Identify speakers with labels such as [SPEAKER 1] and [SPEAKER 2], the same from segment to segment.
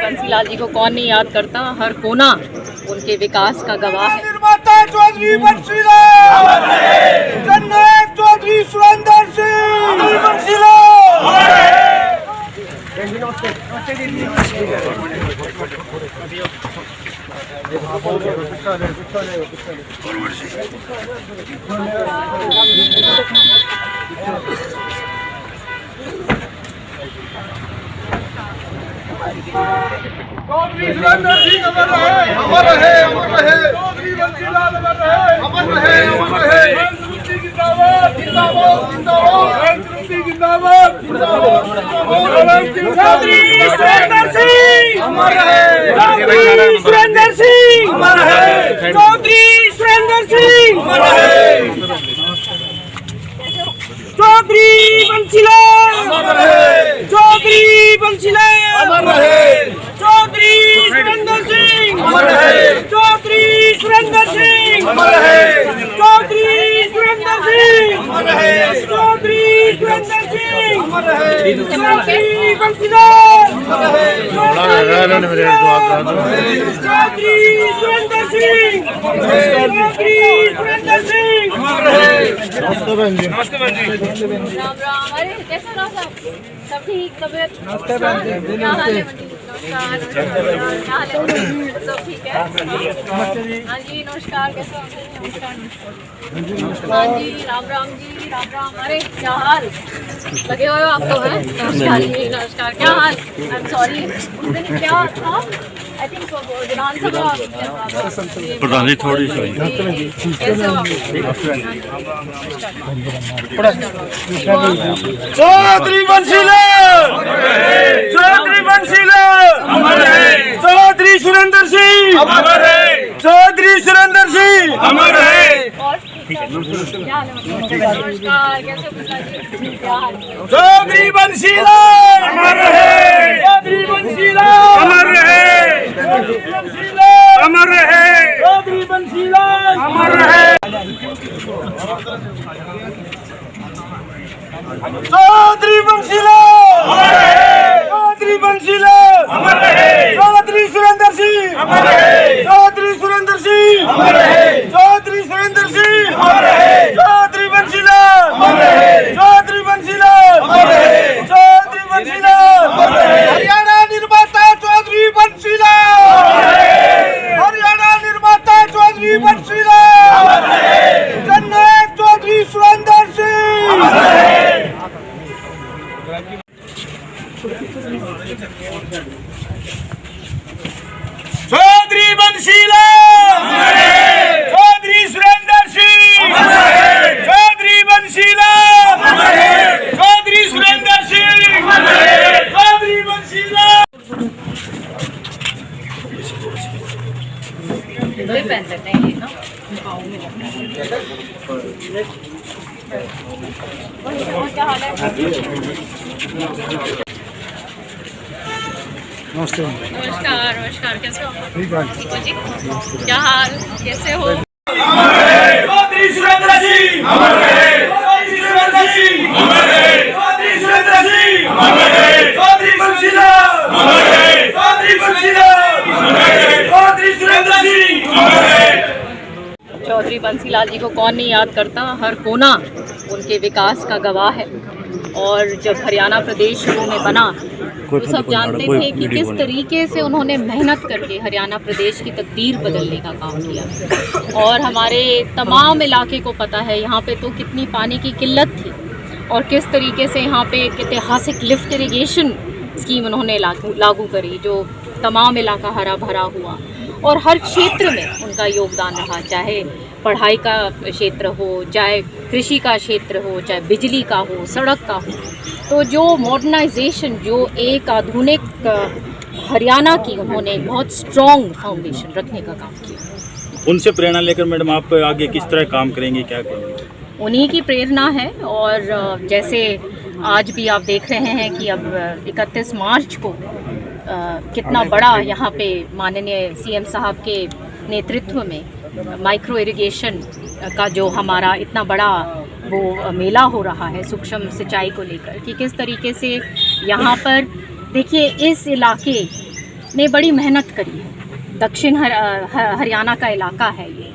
[SPEAKER 1] बंसीलाल जी को कौन नहीं याद करता, हर कोना उनके विकास का गवाह है।
[SPEAKER 2] निर्माता चौधरी बंसीलाल, जननायक चौधरी सुरेंद्र सिंह बंसीलाल। चौधरी सुरेंद्र सिंह अमर रहे, अमर रहे, अमर रहे। चौधरी बंसीलाल अमर रहे, अमर रहे, अमर रहे। संस्कृति जिंदाबाद, जिंदाबाद, जिंदाबाद। संस्कृति जिंदाबाद, जिंदाबाद, जिंदाबाद। चौधरी सुरेंद्र सिंह अमर रहे, चौधरी सुरेंद्र सिंह अमर रहे, चौधरी सुरेंद्र सिंह अमर रहे। चौधरी बंसीलाल अमर रहे, चौधरी बंसीलाल अमर रहे। चौधरी सुरेंद्र सिंह अमर रहे, चौधरी सुरेंद्र सिंह अमर रहे। चौधरी सुरेंद्र सिंह अमर रहे, चौधरी सुरेंद्र सिंह अमर रहे। चौधरी बंसीलाल अमर रहे, चौधरी सुरेंद्र सिंह, चौधरी सुरेंद्र सिंह अमर रहे। नमस्ते बहन जी। नमस्ते बहन जी।
[SPEAKER 3] राम राम। अरे कैसे रहो सब ठीक? तबीयत नमस्ते बहन जी। क्या हाल है? नमस्कार। क्या हाल है? सब ठीक है? हाँ जी नमस्कार। कैसे हो? नमस्कार नमस्कार। हाँ जी राम राम जी, राम राम। अरे क्या हाल? लगे हुए हो आप तो? है नमस्कार जी, नमस्कार। क्या हाल? आई एम सॉरी, उस दिन क्या था? आई थिंक विधानसभा
[SPEAKER 4] प्रधान जी थोड़ी सी
[SPEAKER 3] कैसे हो आप?
[SPEAKER 2] चौधरी बंसीलाल, चौधरी बंसीलाल अमर रहे। चौधरी सुरेंद्र सिंह अमर रहे, चौधरी सुरेंद्र सिंह अमर रहे।
[SPEAKER 3] नमस्कार। कैसे हो? क्या हाल?
[SPEAKER 2] चौधरी बंसीलाल अमर रहे, चौधरी बंसीलाल अमर रहे, चौधरी बंसीलाल अमर रहे, चौधरी बंसीलाल अमर रहे। चौधरी बंसीलाल अमर रहे, चौधरी बंसीलाल अमर रहे। चौधरी सुरेंद्र सिंह अमर रहे, चौधरी सुरेंद्र सिंह अमर रहे, चौधरी सुरेंद्र सिंह अमर रहे। चौधरी बंसीलाल अमर रहे, चौधरी बंसीलाल अमर रहे, चौधरी बंसीलाल अमर रहे। हरियाणा निर्माता चौधरी बंसीलाल अमर रहे, हरियाणा निर्माता चौधरी बंसीलाल अमर रहे। जननायक चौधरी सुरेंद्र सिंह अमर रहे। चौधरी बंसीलाल चौधरी सुरेंद्र सिंह चौधरी बंसीलाल चौधरी सुरेंद्र सिंह चौधरी बंसीलाल।
[SPEAKER 3] पहन सकते हैं ये ना। क्या हाल है?
[SPEAKER 2] नमस्ते।
[SPEAKER 3] नमस्कार नमस्कार। कैसे हो? ठीक हो जी? क्या हाल? कैसे हो?
[SPEAKER 2] चौधरी सुरेंद्र सिंह अमर रहे, चौधरी सुरेंद्र सिंह अमर रहे, चौधरी सुरेंद्र सिंह अमर रहे। चौधरी बंसीलाल अमर रहे, चौधरी बंसीलाल अमर रहे, चौधरी सुरेंद्र सिंह अमर रहे।
[SPEAKER 1] चौधरी बंसीलाल जी को कौन नहीं याद करता, हर कोना उनके विकास का गवाह है। और जब हरियाणा प्रदेश शुरू में बना तो सब जानते थे कि किस तरीके से उन्होंने मेहनत करके हरियाणा प्रदेश की तकदीर बदलने का काम किया। और हमारे तमाम इलाके को पता है यहाँ पे तो कितनी पानी की किल्लत थी और किस तरीके से यहाँ पे एक ऐतिहासिक लिफ्ट इरिगेशन स्कीम उन्होंने लागू करी, जो तमाम इलाका हरा भरा हुआ। और हर क्षेत्र में उनका योगदान रहा, चाहे पढ़ाई का क्षेत्र हो, चाहे कृषि का क्षेत्र हो, चाहे बिजली का हो, सड़क का हो। तो जो मॉडर्नाइजेशन, जो एक आधुनिक हरियाणा की उन्होंने बहुत स्ट्रॉन्ग फाउंडेशन रखने का काम किया।
[SPEAKER 4] उनसे प्रेरणा लेकर मैडम आप आगे किस तरह काम करेंगे, क्या करेंगे?
[SPEAKER 1] उन्हीं की प्रेरणा है। और जैसे आज भी आप देख रहे हैं कि अब 31 मार्च को कितना बड़ा यहाँ पे माननीय सीएम साहब के नेतृत्व में माइक्रो इरिगेशन का जो हमारा इतना बड़ा वो मेला हो रहा है सूक्ष्म सिंचाई को लेकर, कि किस तरीके से यहाँ पर देखिए, इस इलाके ने बड़ी मेहनत करी है। दक्षिण हरियाणा का इलाका है ये,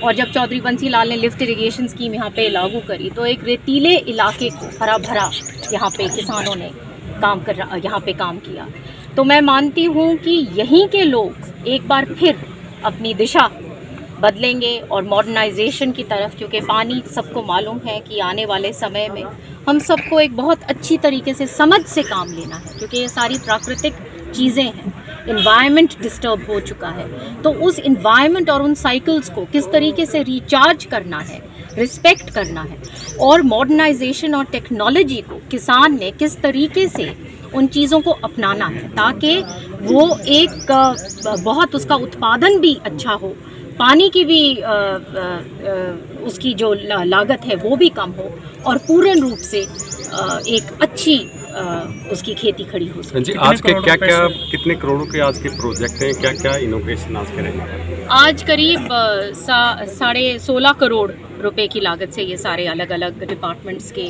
[SPEAKER 1] और जब चौधरी बंसी लाल ने लिफ्ट इरिगेशन स्कीम यहाँ पे लागू करी तो एक रेतीले इलाके को हरा भरा यहाँ पे किसानों ने यहाँ पे काम किया। तो मैं मानती हूँ कि यहीं के लोग एक बार फिर अपनी दिशा बदलेंगे और मॉडर्नाइजेशन की तरफ, क्योंकि पानी सबको मालूम है कि आने वाले समय में हम सबको एक बहुत अच्छी तरीके से समझ से काम लेना है, क्योंकि ये सारी प्राकृतिक चीज़ें हैं। इन्वायरमेंट डिस्टर्ब हो चुका है, तो उस इन्वायरमेंट और उन साइकिल्स को किस तरीके से रिचार्ज करना है, रिस्पेक्ट करना है, और मॉडर्नाइजेशन और टेक्नोलॉजी को किसान ने किस तरीके से उन चीज़ों को अपनाना है ताकि वो एक बहुत उसका उत्पादन भी अच्छा हो, पानी की भी उसकी जो लागत है वो भी कम हो, और पूर्ण रूप से एक अच्छी उसकी खेती खड़ी हो सके।
[SPEAKER 5] जी, आज के कितने करोड़ों के आज के प्रोजेक्ट हैं, क्या क्या इनोवेशन आज करेंगे?
[SPEAKER 1] आज करीब 16.5 करोड़ रुपए की लागत से ये सारे अलग अलग डिपार्टमेंट्स के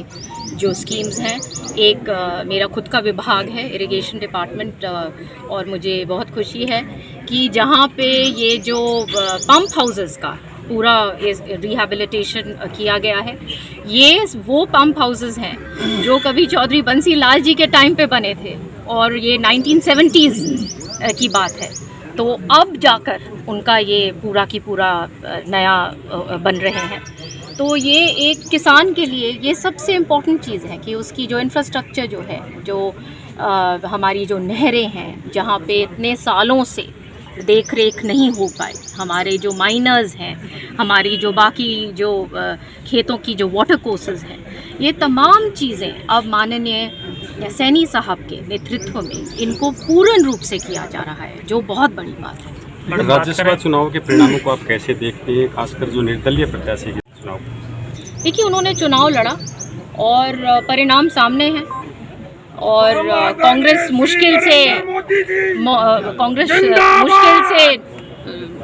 [SPEAKER 1] जो स्कीम्स हैं, एक मेरा खुद का विभाग है इरिगेशन डिपार्टमेंट, और मुझे बहुत खुशी है कि जहाँ पे ये जो पंप हाउसेस का पूरा रिहैबिलिटेशन किया गया है, ये वो पंप हाउसेस हैं जो कभी चौधरी बंसी लाल जी के टाइम पे बने थे, और ये 1970s की बात है। तो अब जाकर उनका ये पूरा की पूरा नया बन रहे हैं। तो ये एक किसान के लिए ये सबसे इम्पोर्टेंट चीज़ है कि उसकी जो इंफ्रास्ट्रक्चर जो है, जो हमारी जो नहरें हैं जहाँ पे इतने सालों से देख रेख नहीं हो पाई, हमारे जो माइनर्स हैं, हमारी जो बाकी जो खेतों की जो वाटर कोर्सेज हैं, ये तमाम चीज़ें अब माननीय सैनी साहब के नेतृत्व में इनको पूर्ण रूप से किया जा रहा है, जो बहुत बड़ी बात है।
[SPEAKER 5] राज्यसभा चुनाव के परिणामों को आप कैसे देखते हैं, खासकर जो निर्दलीय प्रत्याशी के चुनाव?
[SPEAKER 1] देखिए, उन्होंने चुनाव लड़ा और परिणाम सामने हैं, और कांग्रेस मुश्किल से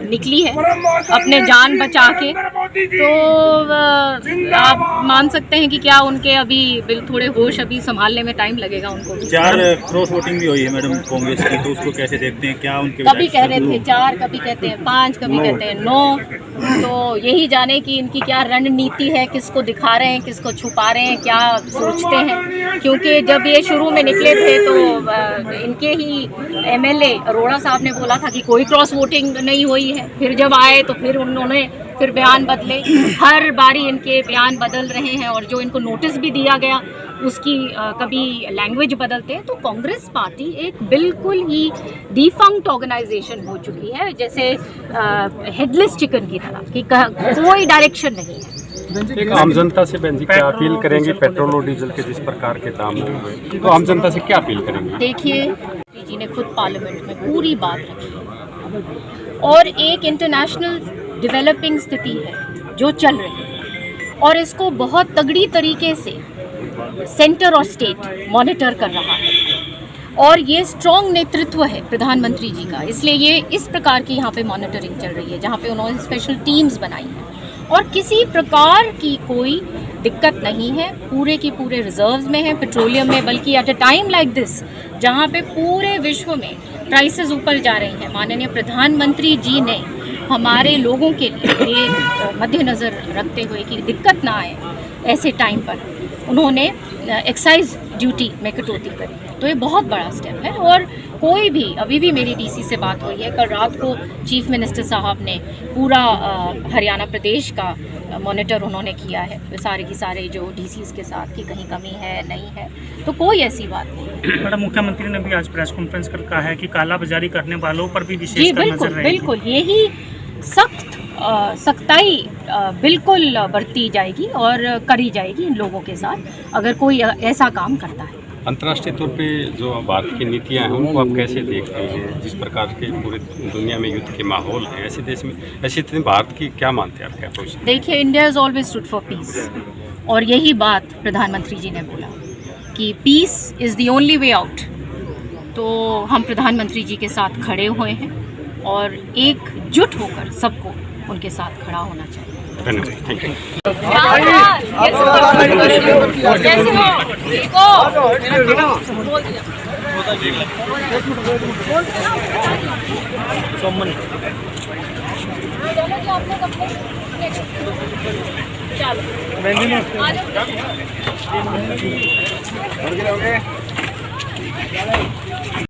[SPEAKER 1] निकली है अपने जान बचा के। तो आप मान सकते हैं कि क्या उनके अभी थोड़े होश अभी संभालने में टाइम लगेगा उनको।
[SPEAKER 4] 4 क्रॉस वोटिंग भी हुई है मैडम कांग्रेस की, तो उसको कैसे देखते हैं? क्या उनके
[SPEAKER 1] कभी कह रहे थे 4, कभी कहते हैं 5, कभी कहते हैं 9, तो यही जाने कि इनकी क्या रणनीति है, किसको दिखा रहे हैं, किसको छुपा रहे हैं, क्या सोचते हैं। क्योंकि जब ये शुरू में निकले थे तो इनके ही MLA अरोड़ा साहब ने बोला था कि कोई क्रॉस वोटिंग नहीं हुई है, फिर जब आए तो फिर उन्होंने फिर बयान बदले, हर बारी इनके बयान बदल रहे हैं, और जो इनको नोटिस भी दिया गया उसकी कभी लैंग्वेज बदलते हैं। तो कांग्रेस पार्टी एक बिल्कुल ही डिफंक्ट ऑर्गेनाइजेशन हो चुकी है, जैसे हेडलेस चिकन की तरह कि कोई डायरेक्शन नहीं है।
[SPEAKER 5] एक आम जनता से बहन जी क्या अपील करेंगे? पेट्रोल और डीजल के जिस प्रकार के दाम हुए, तो आम जनता से क्या अपील करेंगे?
[SPEAKER 1] देखिए, जी ने खुद पार्लियामेंट में पूरी बात रखी है, और एक इंटरनेशनल डेवलपिंग स्थिति है जो चल रही है, और इसको बहुत तगड़ी तरीके से सेंटर और स्टेट मॉनिटर कर रहा है, और ये स्ट्रॉन्ग नेतृत्व है प्रधानमंत्री जी का, इसलिए ये इस प्रकार की यहाँ पे मॉनिटरिंग चल रही है, जहाँ पे उन्होंने स्पेशल टीम्स बनाई हैं, और किसी प्रकार की कोई दिक्कत नहीं है, पूरे की पूरे रिजर्व्स में है पेट्रोलियम में। बल्कि at a time like this, जहाँ पे पूरे विश्व में प्राइसेस ऊपर जा रही हैं, माननीय प्रधानमंत्री जी ने हमारे लोगों के लिए मद्देनज़र रखते हुए कि दिक्कत ना आए ऐसे टाइम पर, उन्होंने एक्साइज ड्यूटी में कटौती करी है। तो ये बहुत बड़ा स्टेप है, और कोई भी, अभी भी मेरी डीसी से बात हुई है, कल रात को चीफ मिनिस्टर साहब ने पूरा हरियाणा प्रदेश का मॉनिटर उन्होंने किया है सारे की सारे जो डीसीज के साथ कि कहीं कमी है नहीं है, तो कोई ऐसी बात नहीं।
[SPEAKER 6] मैडम, मुख्यमंत्री ने भी आज प्रेस कॉन्फ्रेंस कर कहा है कि कालाबाजारी करने वालों पर भी विशेष
[SPEAKER 1] जी बिल्कुल बिल्कुल, यही सख्ताई बिल्कुल बरती जाएगी और करी जाएगी इन लोगों के साथ अगर कोई ऐसा काम करता है।
[SPEAKER 5] अंतर्राष्ट्रीय तौर पे जो भारत की नीतियां हैं उनको आप कैसे देखते हैं? जिस प्रकार के पूरी दुनिया में युद्ध के माहौल है, ऐसे देश में ऐसी स्थिति भारत की क्या मानते हैं आप? क्या पोजीशन?
[SPEAKER 1] देखिए, India is always stood for peace, और यही बात प्रधानमंत्री जी ने बोला कि peace is the only way out. तो हम प्रधानमंत्री जी के साथ खड़े हुए हैं, और एकजुट होकर सबको उनके साथ खड़ा होना चाहिए।
[SPEAKER 5] धन्यवाद, थैंक यू।
[SPEAKER 3] जैसे हो, बोल दिया। चलो जी, आप लोग अपने चलो आ जाओ।